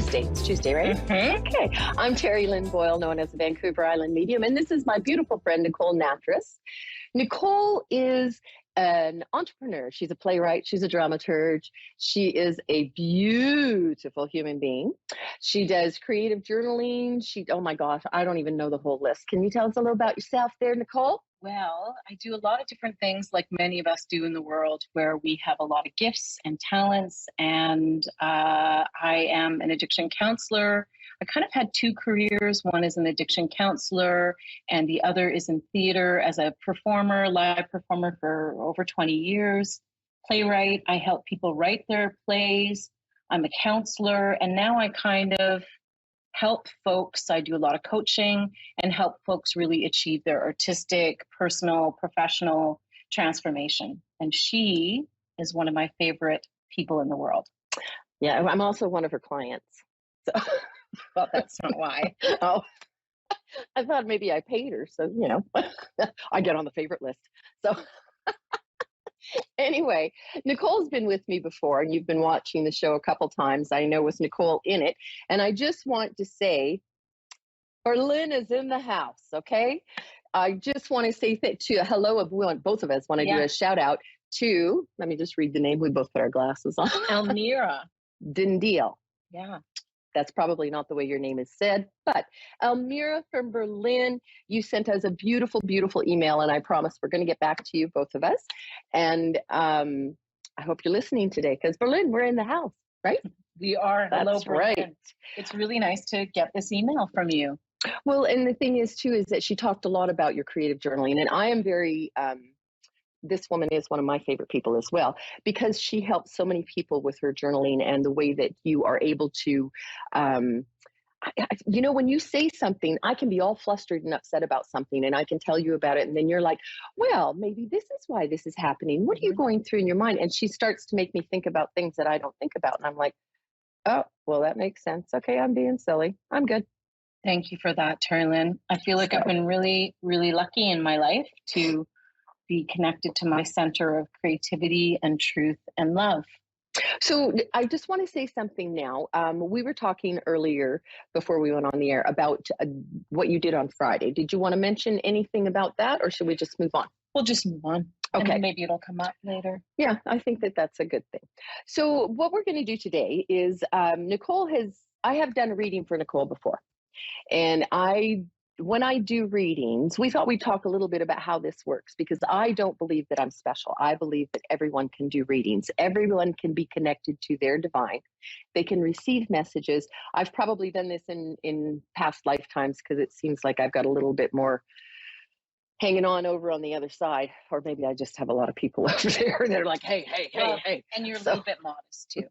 Tuesday. It's Tuesday, right? Mm-hmm. Okay. I'm TerryLynn Boyle, known as the Vancouver Island Medium, and this is my beautiful friend, Nicole Natras. Nicole is an entrepreneur. She's a playwright. She's a dramaturge. She is a beautiful human being. She does creative journaling. Oh my gosh, I don't even know the whole list. Can you tell us a little about yourself there, Nicole? Well, I do a lot of different things like many of us do in the world where we have a lot of gifts and talents. And I am an addiction counselor. I kind of had two careers. One is an addiction counselor and the other is in theater as a performer, live performer for over 20 years. Playwright, I help people write their plays. I'm a counselor, and now I kind of help folks. I do a lot of coaching and help folks really achieve their artistic, personal, professional transformation. And she is one of my favorite people in the world. Yeah, I'm also one of her clients. So. Well, that's not why. Oh, I thought maybe I paid her. So, I get on the favorite list. So anyway, Nicole's been with me before, and you've been watching the show a couple times, I know, with Nicole in it. And I just want to say, Berlin is in the house, okay? I just want to say hello of both of us want to do a shout out to, let me just read the name. We both put our glasses on. Elmira. Dindeel. Yeah. That's probably not the way your name is said, but Elmira from Berlin, you sent us a beautiful, beautiful email, and I promise we're going to get back to you, both of us. And I hope you're listening today, because Berlin, we're in the house, right? We are. That's Hello, Berlin. Right. It's really nice to get this email from you. Well, and the thing is, too, is that she talked a lot about your creative journaling, and I am very... this woman is one of my favorite people as well, because she helps so many people with her journaling and the way that you are able to, when you say something, I can be all flustered and upset about something, and I can tell you about it. And then you're like, well, maybe this is why this is happening. What are you going through in your mind? And she starts to make me think about things that I don't think about. And I'm like, oh, well, that makes sense. Okay, I'm being silly. I'm good. Thank you for that, TerryLynn. I feel like I've been really, really lucky in my life to be connected to my center of creativity and truth and love. So I just want to say something now. We were talking earlier before we went on the air about what you did on Friday. Did you want to mention anything about that, or should we just move on? We'll just move on. Okay. And maybe it'll come up later. Yeah, I think that that's a good thing. So what we're going to do today is I have done a reading for Nicole before. And when I do readings, we thought we'd talk a little bit about how this works, because I don't believe that I'm special. I believe that everyone can do readings. Everyone can be connected to their divine. They can receive messages. I've probably done this in past lifetimes, because it seems like I've got a little bit more hanging on over on the other side. Or maybe I just have a lot of people over there that are like, hey. And you're a little bit modest too.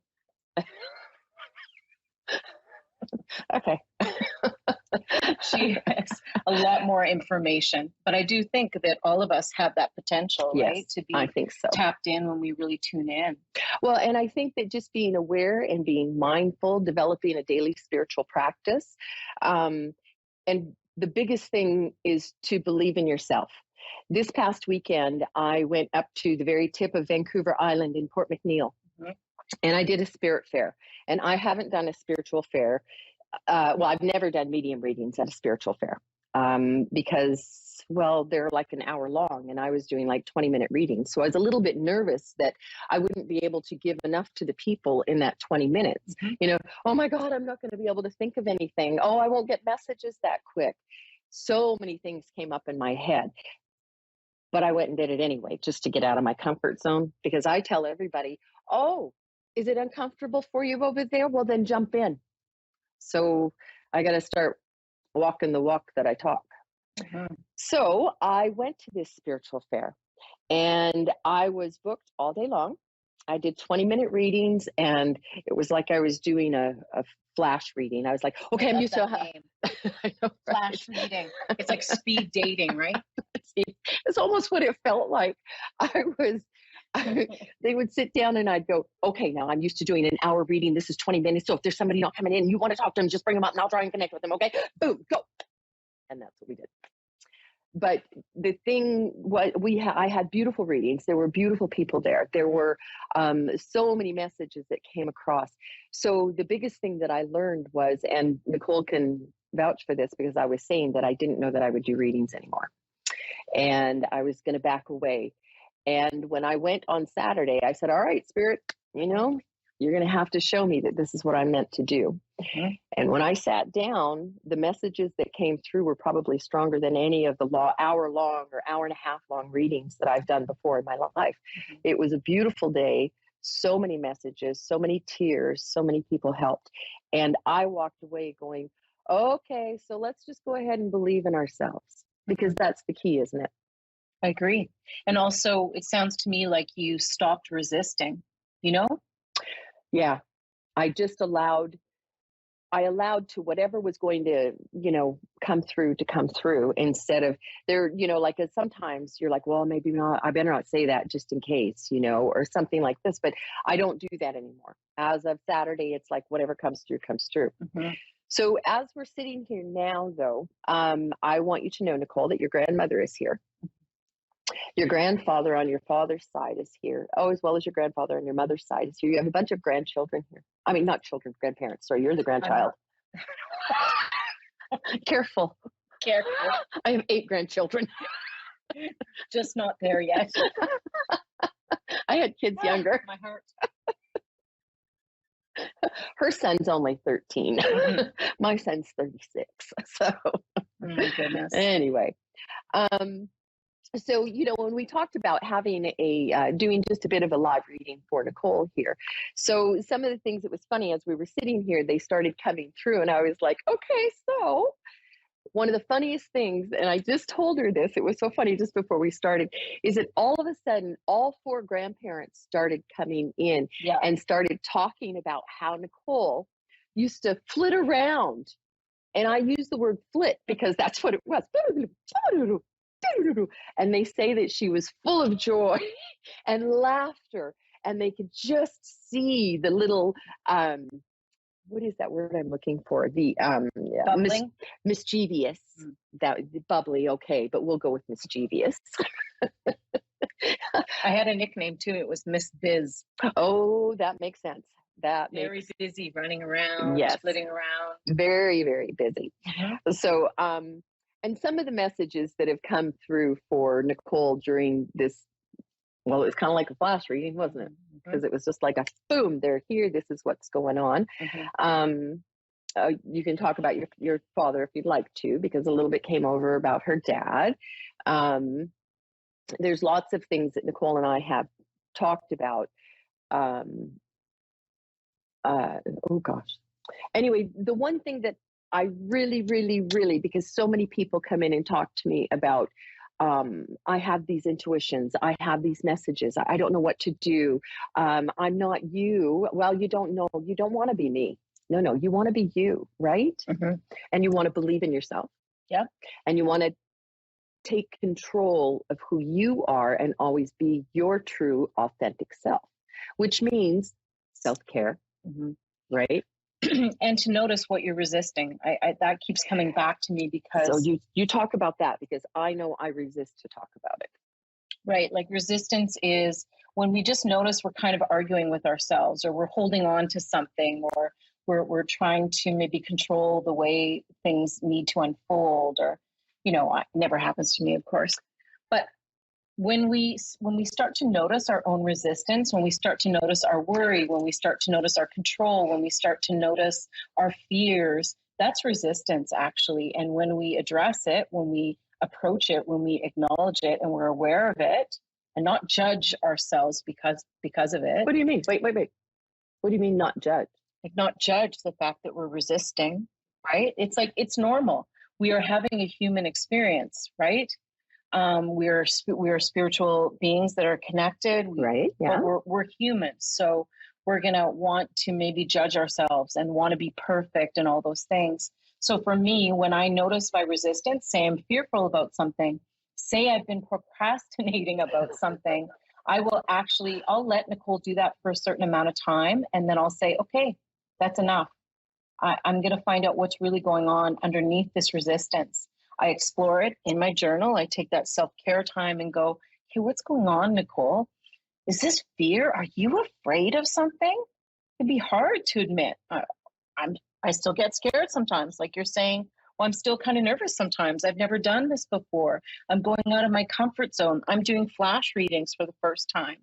Okay. She has a lot more information, but I do think that all of us have that potential, right? To be I think so. Tapped in when we really tune in. Well, and I think that just being aware and being mindful, developing a daily spiritual practice, and the biggest thing is to believe in yourself. This past weekend, I went up to the very tip of Vancouver Island in Port McNeill, and I did a spirit fair. And I haven't done a spiritual fair. I've never done medium readings at a spiritual fair, because, they're like an hour long, and I was doing like 20-minute readings. So I was a little bit nervous that I wouldn't be able to give enough to the people in that 20 minutes. Oh my God, I'm not going to be able to think of anything. Oh, I won't get messages that quick. So many things came up in my head. But I went and did it anyway, just to get out of my comfort zone, because I tell everybody, oh, is it uncomfortable for you over there? Well, then jump in. So I got to start walking the walk that I talk. So I went to this spiritual fair, and I was booked all day long. I did 20-minute readings, and it was like I was doing a flash reading. I was like, okay, I'm used to I know, flash reading. It's like speed dating, right? It's almost what it felt like. They would sit down and I'd go, okay, now I'm used to doing an hour reading. This is 20 minutes. So if there's somebody not coming in, you want to talk to them, just bring them up and I'll try and connect with them. Okay, boom, go. And that's what we did. but the thing, I had beautiful readings. There were beautiful people there. There were so many messages that came across. So the biggest thing that I learned was, and Nicole can vouch for this, because I was saying that I didn't know that I would do readings anymore, and I was going to back away. And when I went on Saturday, I said, all right, Spirit, you're going to have to show me that this is what I'm meant to do. Mm-hmm. And when I sat down, the messages that came through were probably stronger than any of the hour-long or hour-and-a-half-long readings that I've done before in my life. Mm-hmm. It was a beautiful day. So many messages, so many tears, so many people helped. And I walked away going, okay, so let's just go ahead and believe in ourselves, because that's the key, isn't it? I agree. And also, it sounds to me like you stopped resisting, Yeah. I just allowed to whatever was going to, come through, instead of there, like sometimes you're like, well, maybe not, I better not say that just in case, or something like this, but I don't do that anymore. As of Saturday, it's like whatever comes through, comes through. Mm-hmm. So as we're sitting here now, though, I want you to know, Nicole, that your grandmother is here. Your grandfather on your father's side is here. Oh, as well as your grandfather on your mother's side is here. You have a bunch of grandchildren here. I mean, not children, grandparents. Sorry, you're the grandchild. Careful. I have 8 grandchildren. Just not there yet. I had kids younger. My heart. Her son's only 13. My son's 36. So, oh my goodness. Anyway, so, when we talked about having doing just a bit of a live reading for Nicole here. So some of the things that was funny as we were sitting here, they started coming through, and I was like, okay, so one of the funniest things, and I just told her this, it was so funny just before we started, is that all of a sudden, all 4 grandparents started coming in and started talking about how Nicole used to flit around. And I use the word flit because that's what it was. And they say that she was full of joy and laughter, and they could just see the little, what is that word I'm looking for? The mischievous, that bubbly, okay, but we'll go with mischievous. I had a nickname too. It was Miss Biz. Oh, that makes sense. Very busy, running around, flitting around. Very, very busy. Mm-hmm. So, and some of the messages that have come through for Nicole during this, well, it was kind of like a flash reading, wasn't it? Because it was just like a boom, they're here. This is what's going on. Mm-hmm. You can talk about your father if you'd like to, because a little bit came over about her dad. There's lots of things that Nicole and I have talked about. Oh gosh. Anyway, the one thing that I really, really, really, because so many people come in and talk to me about, I have these intuitions, I have these messages, I don't know what to do. I'm not you. Well, you don't know. You don't want to be me. No, you want to be you, right? Mm-hmm. And you want to believe in yourself. Yeah. And you want to take control of who you are and always be your true, authentic self, which means self-care, mm-hmm. right? And to notice what you're resisting. I that keeps coming back to me, because so you talk about that, because I know I resist to talk about it. Right. Like resistance is when we just notice we're kind of arguing with ourselves, or we're holding on to something, or we're trying to maybe control the way things need to unfold, or, it never happens to me, of course. But when we start to notice our own resistance, when we start to notice our worry, when we start to notice our control, when we start to notice our fears, that's resistance, actually. And when we address it, when we approach it, when we acknowledge it, and we're aware of it, and not judge ourselves because of it. What do you mean? Wait. What do you mean not judge? Like, not judge the fact that we're resisting, right? It's like, it's normal. We are having a human experience, right? We are spiritual beings that are connected, right? Yeah. But we're humans, so we're gonna want to maybe judge ourselves and want to be perfect and all those things. So for me, when I notice my resistance, say I'm fearful about something, say I've been procrastinating about something, I'll let Nicole do that for a certain amount of time, and then I'll say, okay, that's enough. I'm going to find out what's really going on underneath this resistance. I explore it in my journal. I take that self-care time and go, hey, what's going on, Nicole? Is this fear? Are you afraid of something? It'd be hard to admit. I still get scared sometimes, like you're saying. Well, I'm still kind of nervous sometimes. I've never done this before. I'm going out of my comfort zone. I'm doing flash readings for the first time,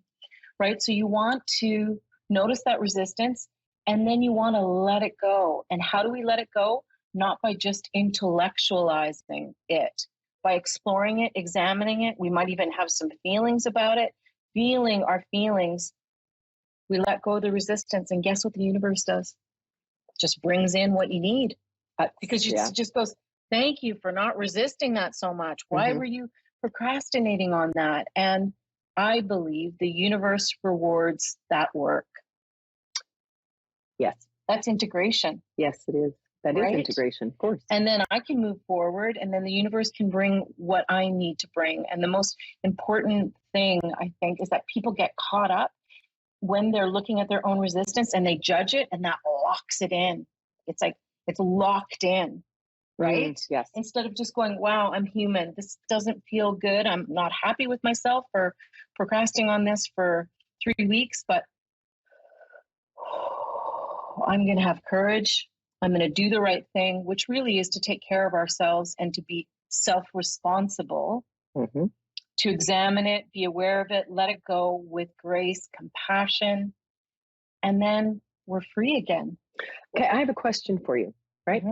right? So you want to notice that resistance, and then you want to let it go. And how do we let it go? Not by just intellectualizing it, by exploring it, examining it. We might even have some feelings about it. Feeling our feelings, we let go of the resistance, and guess what the universe does? Just brings in what you need. Because it just goes, thank you for not resisting that so much. Why were you procrastinating on that? And I believe the universe rewards that work. Yes. That's integration. Yes, it is. That is integration, of course. And then I can move forward, and then the universe can bring what I need to bring. And the most important thing, I think, is that people get caught up when they're looking at their own resistance and they judge it, and that locks it in. It's like it's locked in, right? Yes. Instead of just going, wow, I'm human. This doesn't feel good. I'm not happy with myself for procrastinating on this for 3 weeks, but I'm going to have courage. I'm going to do the right thing, which really is to take care of ourselves and to be self-responsible, to examine it, be aware of it, let it go with grace, compassion, and then we're free again. Okay, I have a question for you, right?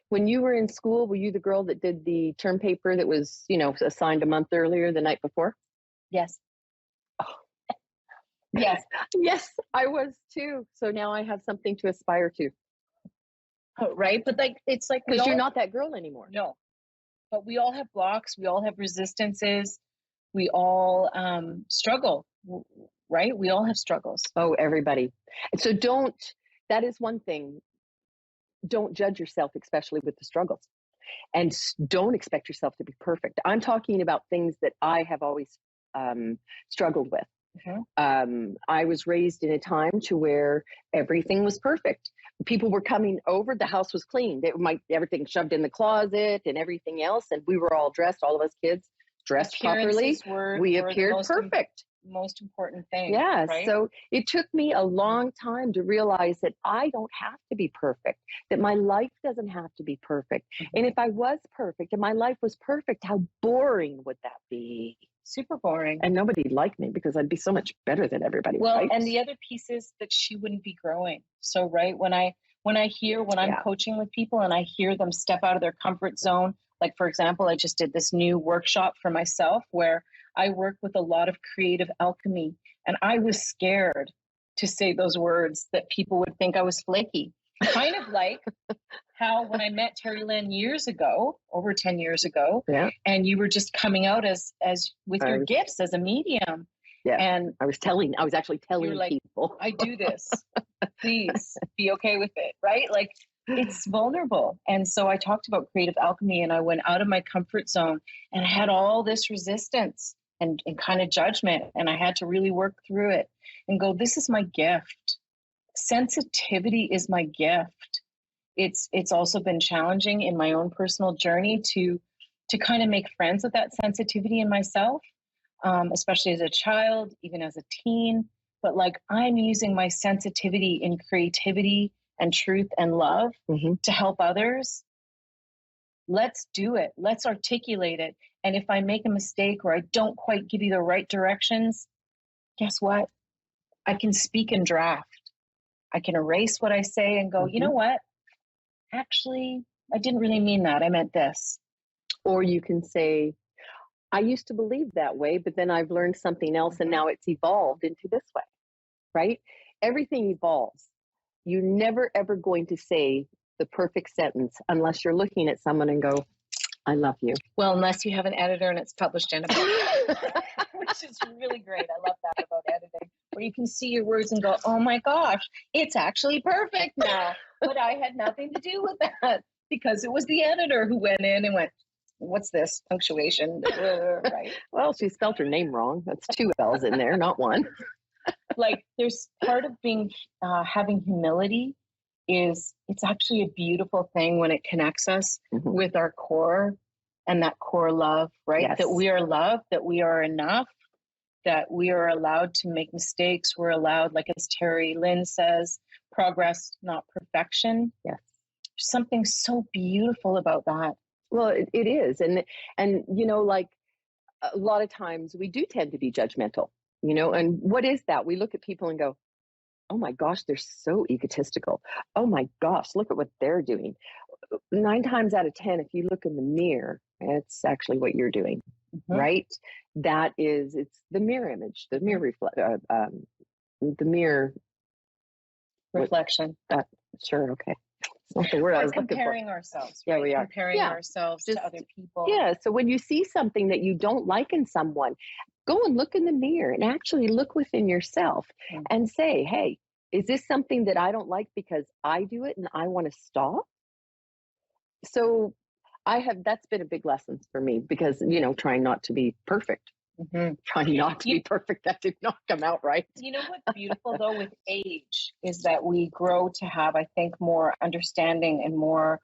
When you were in school, were you the girl that did the term paper that was, assigned a month earlier the night before? Yes. Oh. Yes. Yes, I was too. So now I have something to aspire to. Oh, right? But it's like because you're not that girl anymore. No. But we all have blocks. We all have resistances. We all struggle, right? We all have struggles. Oh, everybody. And so that is one thing. Don't judge yourself, especially with the struggles. And don't expect yourself to be perfect. I'm talking about things that I have always struggled with. I was raised in a time to where everything was perfect. People were coming over, the house was clean. Everything shoved in the closet and everything else. And we were all dressed, all of us kids dressed properly. We appeared perfect. Most important thing. Yeah. Right? So it took me a long time to realize that I don't have to be perfect, that my life doesn't have to be perfect. And if I was perfect and my life was perfect, how boring would that be? Super boring. And nobody'd like me because I'd be so much better than everybody. Well, right? And the other piece is that she wouldn't be growing. So, right, when I'm coaching with people and I hear them step out of their comfort zone, like, for example, I just did this new workshop for myself where I work with a lot of creative alchemy. And I was scared to say those words that people would think I was flaky. Kind of like how when I met TerryLynn years ago, over 10 years ago, and you were just coming out as with your gifts as a medium. Yeah. And I was actually telling people. I do this. Please be okay with it, right? Like it's vulnerable. And so I talked about creative alchemy and I went out of my comfort zone and I had all this resistance and kind of judgment. And I had to really work through it and go, this is my gift. Sensitivity is my gift. It's also been challenging in my own personal journey to kind of make friends with that sensitivity in myself, especially as a child, even as a teen. But like I'm using my sensitivity in creativity and truth and love to help others. Let's do it. Let's articulate it. And if I make a mistake or I don't quite give you the right directions, guess what? I can speak and draft. I can erase what I say and go, you know what? Actually, I didn't really mean that. I meant this. Or you can say, I used to believe that way, but then I've learned something else and now it's evolved into this way, right? Everything evolves. You're never, ever going to say the perfect sentence unless you're looking at someone and go, I love you. Well, unless you have an editor and it's published in a book, which is really great. I love that about editing, where you can see your words and go, oh my gosh, it's actually perfect now. But I had nothing to do with that because it was the editor who went in and went, what's this punctuation? Right. Well, she spelled her name wrong. That's 2 L's in there, not 1. Like there's part of being, having humility is it's actually a beautiful thing when it connects us with our core and that core love, right? Yes. That we are loved, that we are enough, that we are allowed to make mistakes. We're allowed, like as TerryLynn says, progress, not perfection. Yes. There's something so beautiful about that. Well, it is. And, you know, like a lot of times we do tend to be judgmental, you know, and what is that? We look at people and go, oh my gosh, they're so egotistical. Oh my gosh, look at what they're doing. 9 times out of 10, if you look in the mirror, it's actually what you're doing, right? That is, it's the mirror image, the mirror the mirror reflection. Sure, okay. It's not the word I was looking for. Comparing ourselves. Yeah, right? we are. Comparing ourselves to other people. Yeah. So when you see something that you don't like in someone, go and look in the mirror and actually look within yourself and say, hey, is this something that I don't like because I do it and I want to stop? So that's been a big lesson for me because, you know, trying not to be perfect. Trying not to be perfect. That did not come out right. You know what's beautiful though with age is that we grow to have, I think, more understanding and more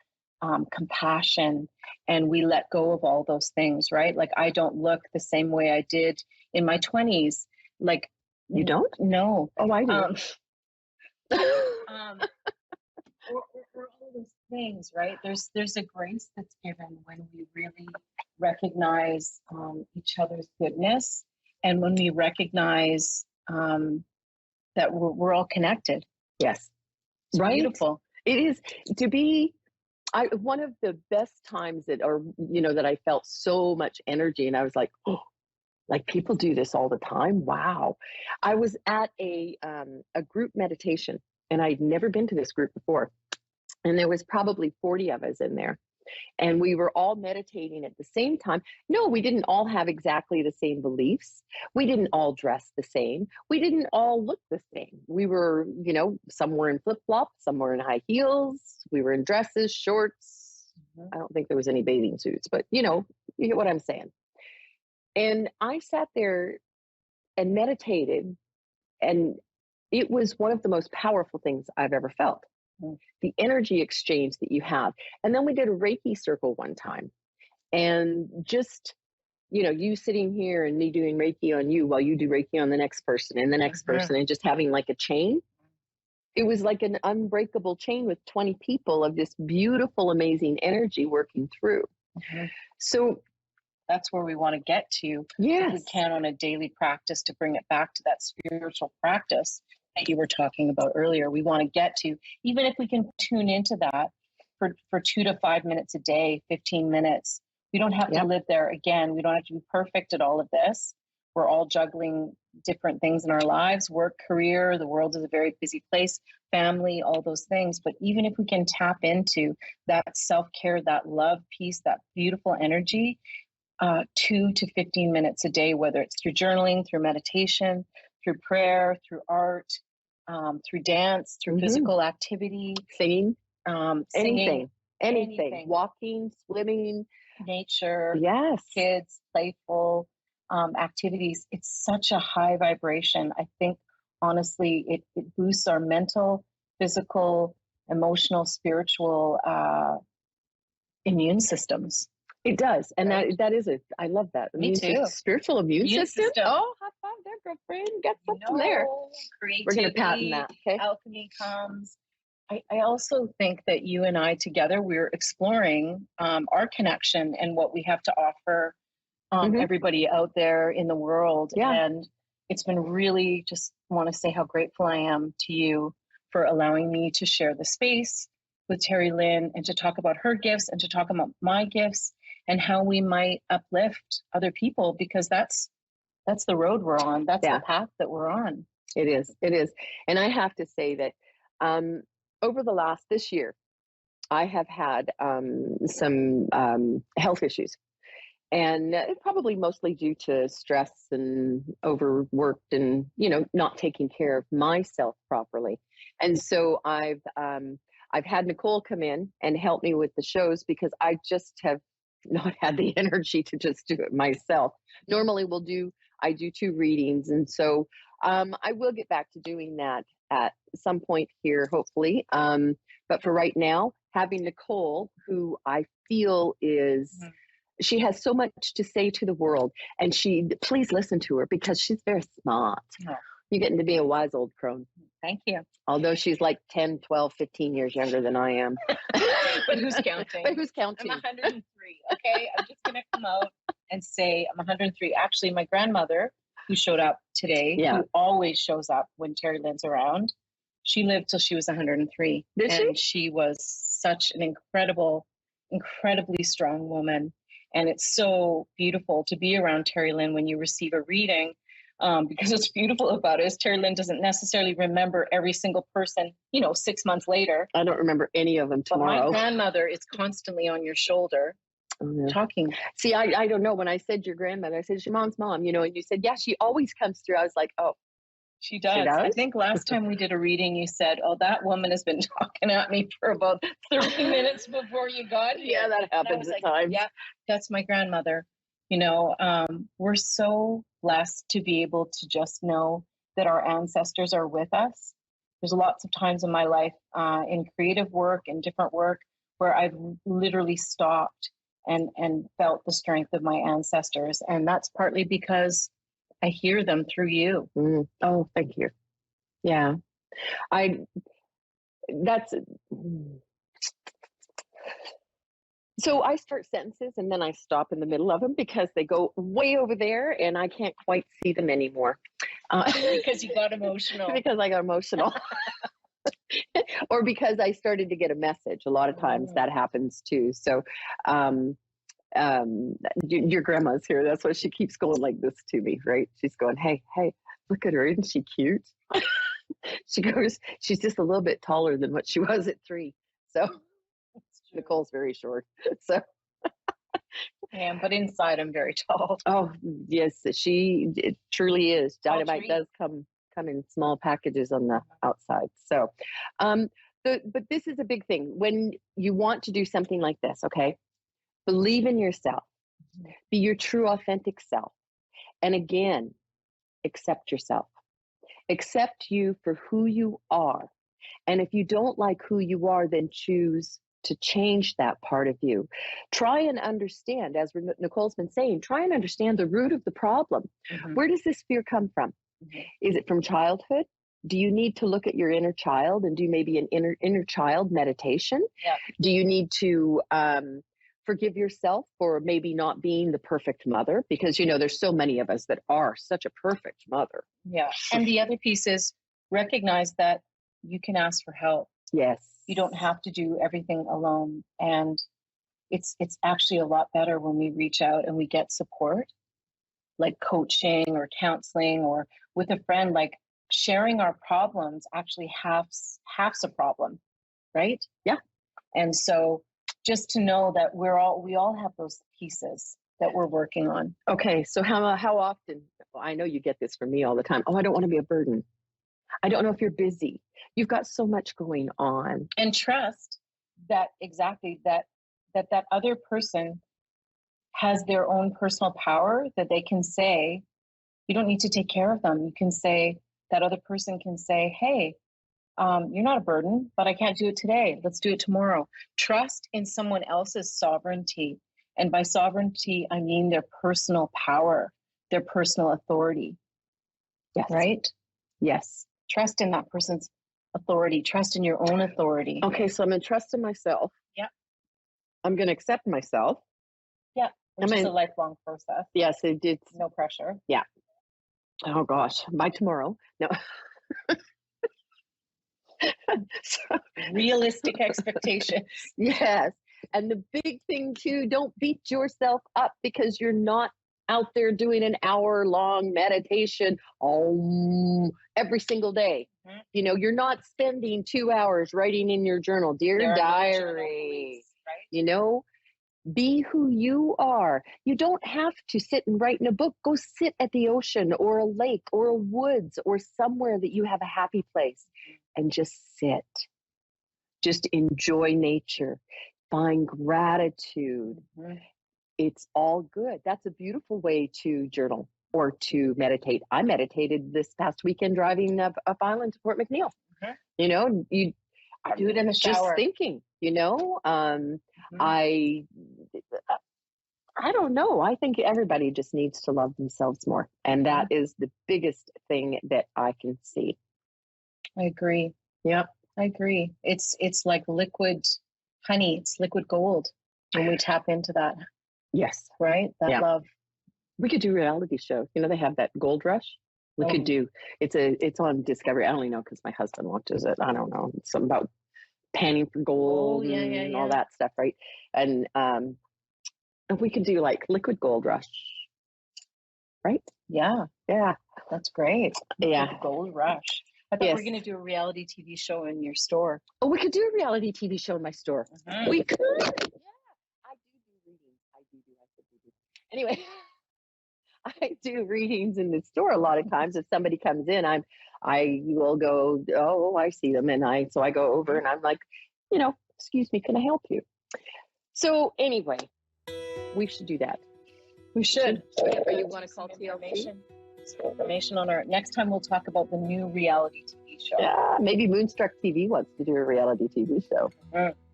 compassion, and we let go of all those things, right? Like I don't look the same way I did in my 20s. Like you don't? No. Oh, I do. Or all those things, right? There's a grace that's given when we really recognize each other's goodness, and when we recognize that we're all connected. Yes, it's right. Beautiful. It is to be. One of the best times that I felt so much energy, and I was like, oh, like people do this all the time. Wow. I was at a group meditation, and I'd never been to this group before. And there was probably 40 of us in there. And we were all meditating at the same time. No, we didn't all have exactly the same beliefs. We didn't all dress the same. We didn't all look the same. We were, you know, some were in flip-flops, some were in high heels. We were in dresses, shorts. I don't think there was any bathing suits, but you know, you get what I'm saying. And I sat there and meditated, and it was one of the most powerful things I've ever felt. The energy exchange that you have. And then we did a Reiki circle one time, and just, you know, you sitting here and me doing Reiki on you while you do Reiki on the next person and the next person, and just having like a chain. It was like an unbreakable chain with 20 people of this beautiful, amazing energy working through. So that's where we want to get to. Yes. If we can on a daily practice, to bring it back to that spiritual practice that you were talking about earlier. We want to get to, even if we can tune into that for 2 to 5 minutes a day, 15 minutes. We don't have to live there. Again, we don't have to be perfect at all of this. We're all juggling different things in our lives, work, career. The world is a very busy place, family, all those things. But even if we can tap into that self-care, that love piece, that beautiful energy, 2 to 15 minutes a day, whether it's through journaling, through meditation, through prayer, through art, through dance, through physical activity, singing, singing, anything, walking, swimming, nature, yes, kids, playful activities. It's such a high vibration. I think, honestly, it boosts our mental, physical, emotional, spiritual immune systems. It does. And that is it. I love that. Me too. Spiritual immune system. Oh, high five there, girlfriend. Got something there. Creativity, we're going to patent that. Okay. Alchemy comes. I also think that you and I together, we're exploring our connection and what we have to offer everybody out there in the world. Yeah. And it's been really, just want to say how grateful I am to you for allowing me to share the space with TerryLynn and to talk about her gifts and to talk about my gifts and how we might uplift other people, because that's the road we're on. That's the path that we're on. It is. It is. And I have to say that over this year, I have had some health issues, and probably mostly due to stress and overworked and, you know, not taking care of myself properly. And so I've had Nicole come in and help me with the shows, because I just have not had the energy to just do it myself. Normally I do 2 readings. And so I will get back to doing that at some point here, hopefully. But for right now, having Nicole, who I feel is She has so much to say to the world, and please listen to her because she's very smart. Oh, You're getting to be a wise old crone. thank you. Although she's like 10, 12, 15 years younger than I am. But who's counting? But who's counting? I'm 103. Okay. I'm just going to come out and say I'm 103. Actually, my grandmother, who showed up today, Yeah. who always shows up when TerryLynn's around, she lived till she was 103. Did she? And she was such an incredibly strong woman. And it's so beautiful to be around TerryLynn when you receive a reading. Because what's beautiful about it is TerryLynn doesn't necessarily remember every single person, 6 months later. I don't remember any of them tomorrow. But my grandmother is constantly on your shoulder talking. See, I don't know. When I said your grandmother, I said, it's your mom's mom, and you said, yeah, she always comes through. I was like, oh. She does. I think last time we did a reading, you said, oh, that woman has been talking at me for about 30 minutes before you got here. Yeah, that happens at times. Yeah, that's my grandmother. We're so blessed to be able to just know that our ancestors are with us. There's lots of times in my life in creative work and different work where I've literally stopped and felt the strength of my ancestors. And that's partly because I hear them through you. Oh, thank you. Yeah. So I start sentences and then I stop in the middle of them because they go way over there and I can't quite see them anymore. Because you got emotional. Because I got emotional. Or because I started to get a message. A lot of times that happens too. So your grandma's here. That's why she keeps going like this to me, right? She's going, hey, look at her. Isn't she cute? She goes, she's just a little bit taller than what she was at 3. So Nicole's very short. So yeah, but inside I'm very tall. Oh yes, it truly is. Dynamite does come in small packages on the outside. So but this is a big thing. When you want to do something like this, okay? Believe in yourself. Be your true, authentic self. And again, accept yourself. Accept you for who you are. And if you don't like who you are, then choose to change that part of you. Try and understand, as Nicole's been saying, try and understand the root of the problem. Where does this fear come from? Is it from childhood? Do you need to look at your inner child and do maybe an inner child meditation? Yeah. Do you need to forgive yourself for maybe not being the perfect mother? Because, there's so many of us that are such a perfect mother. Yeah. And the other piece is recognize that you can ask for help. Yes. You don't have to do everything alone. And it's actually a lot better when we reach out and we get support, like coaching or counseling or with a friend, like sharing our problems actually halves a problem, right? Yeah. And so just to know that we all have those pieces that we're working on. Okay. So how often, I know you get this from me all the time. Oh, I don't want to be a burden. I don't know if you're busy. You've got so much going on. And trust that that other person has their own personal power, that they can say, you don't need to take care of them. You can say, that other person can say, hey, you're not a burden, but I can't do it today. Let's do it tomorrow. Trust in someone else's sovereignty. And by sovereignty, I mean their personal power, their personal authority. Yes. Right? Yes. Trust in that person's authority. Trust in your own authority. Okay, so I'm going to trust in myself. Yeah. I'm going to accept myself. Yeah, which is a lifelong process. Yes, it did. No pressure. Yeah. Oh, gosh. By tomorrow. No. So, realistic expectations. Yes. And the big thing, too, don't beat yourself up because you're not out there doing an hour-long meditation every single day. Mm-hmm. You're not spending 2 hours writing in your journal, dear diary, right? Be who you are. You don't have to sit and write in a book. Go sit at the ocean or a lake or a woods or somewhere that you have a happy place and just sit. Just enjoy nature. Find gratitude. Mm-hmm. It's all good. That's a beautiful way to journal or to meditate. I meditated this past weekend driving up Island to Port McNeill. Mm-hmm. You do it in the shower. Just thinking, mm-hmm. I don't know. I think everybody just needs to love themselves more. And that is the biggest thing that I can see. I agree. Yeah. I agree. It's like liquid honey. It's liquid gold when we tap into that. Yes. Right? That love. We could do a reality show. You know, they have that Gold Rush. We could do, it's on Discovery. I only know because my husband watches it. I don't know. It's something about panning for gold and all that stuff, right? And we could do like Liquid Gold Rush, right? Yeah. Yeah. That's great. Yeah. Gold Rush. I thought we were going to do a reality TV show in your store. Oh, we could do a reality TV show in my store. We could. Yeah. I do readings. I could do readings. Anyway. I do readings in the store a lot of times. If somebody comes in, I will go, oh, I see them. So I go over and I'm like, excuse me, can I help you? So anyway, we should do that. We should. Or you want to call TLC? Information on our next time. We'll talk about the new reality TV show. Yeah, maybe Moonstruck TV wants to do a reality TV show.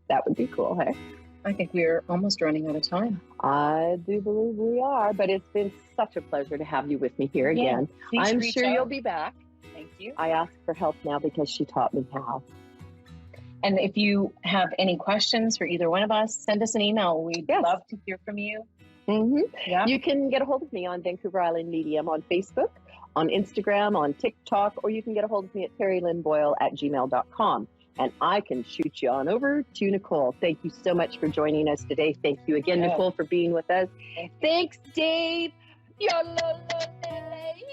That would be cool, hey? I think we're almost running out of time. I do believe we are, but it's been such a pleasure to have you with me here again. I'm sure you'll be back. Thank you. I asked for help now because she taught me how. And if you have any questions for either one of us, send us an email. We'd love to hear from you. Yeah. You can get a hold of me on Vancouver Island Medium on Facebook, on Instagram, on TikTok, or you can get a hold of me at TerryLynnBoyle@gmail.com. And I can shoot you on over to Nicole. Thank you so much for joining us today. Thank you again, Nicole, for being with us. Thanks, Dave. Your little lady.